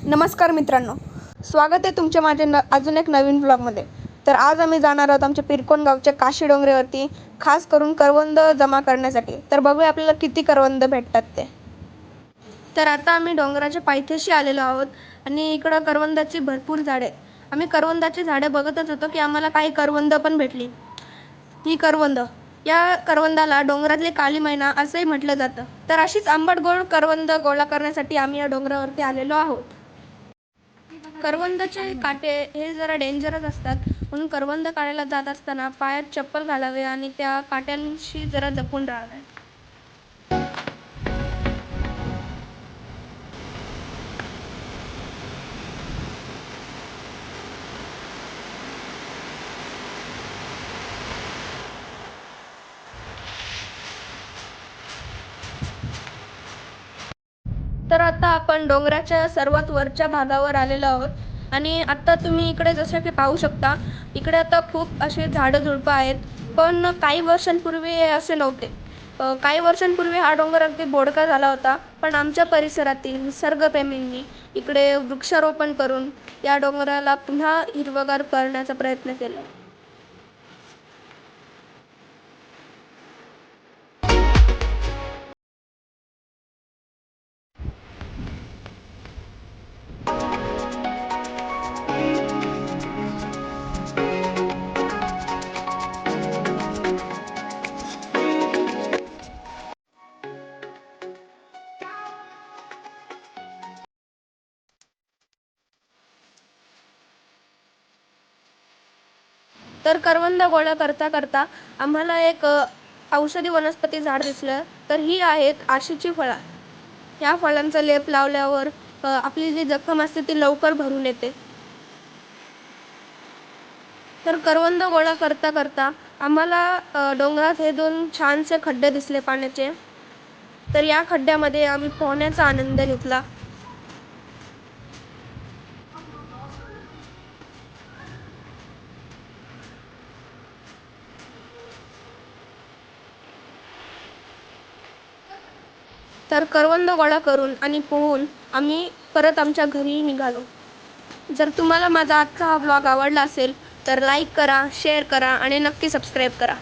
नमस्कार मित्रांनो, स्वागत आहे तुमच्या माझ्या अजून एक नवीन ब्लॉगमध्ये. तर आज आम्ही जाणार आहोत आमच्या पिरकोन गावच्या काशी डोंगरावरती, खास करून करवंद जमा करण्यासाठी. तर बघूया आपल्याला किती करवंद भेटतात ते. तर आता आम्ही डोंगराच्या पायथ्याशी आलेलो आहोत आणि इकडं करवंदाची भरपूर झाडे. आम्ही करवंदाची झाडे बघतच होतो की आम्हाला काही करवंद पण भेटली. ही करवंद, या करवंदाला डोंगरातले काली मैना असंही म्हटलं जातं. तर अशीच आंबट गोड करवंद गोळा करण्यासाठी आम्ही या डोंगरावरती आलेलो आहोत. करवंदाचे काटे हे जरा डेंजरस असतात, म्हणून करवंद काढायला जात असताना पायात चप्पल घालावे आणि त्या काट्यांशी जरा जपून राहावे. तर आता आपण डोंगराच्या सर्वात वरच्या भागावर आलेलो आहोत आणि आता तुम्ही इकडे जसं की पाहू शकता, इकडे आता खूप असे झाडं झुडपं आहेत. पण काही वर्षांपूर्वी हे असे नव्हते. काही वर्षांपूर्वी हा डोंगर अगदी बोडका झाला होता, पण आमच्या परिसरातील निसर्गप्रेमींनी इकडे वृक्षारोपण करून या डोंगराला पुन्हा हिरवगार करण्याचा प्रयत्न केला. तर करवंद गोळा करता करता आम्हाला एक औषधी वनस्पती झाड दिसलं. तर ही आहेत आशीची फळं. ह्या फळांचा लेप लावल्यावर आपली जी जखम असते ती लवकर भरून येते. तर करवंद गोळा करता करता आम्हाला डोंगरात हे 2 छानसे खड्डे दिसले पाण्याचे. तर या खड्ड्यामध्ये आम्ही पोहण्याचा आनंद घेतला. तर करवंद गोळा करून आणि पोहून आम्ही परत आमच्या घरी निघालो. जर तुम्हाला माझा आजचा हा ब्लॉग आवडला असेल तर लाईक करा, शेअर करा आणि नक्की सबस्क्राईब करा.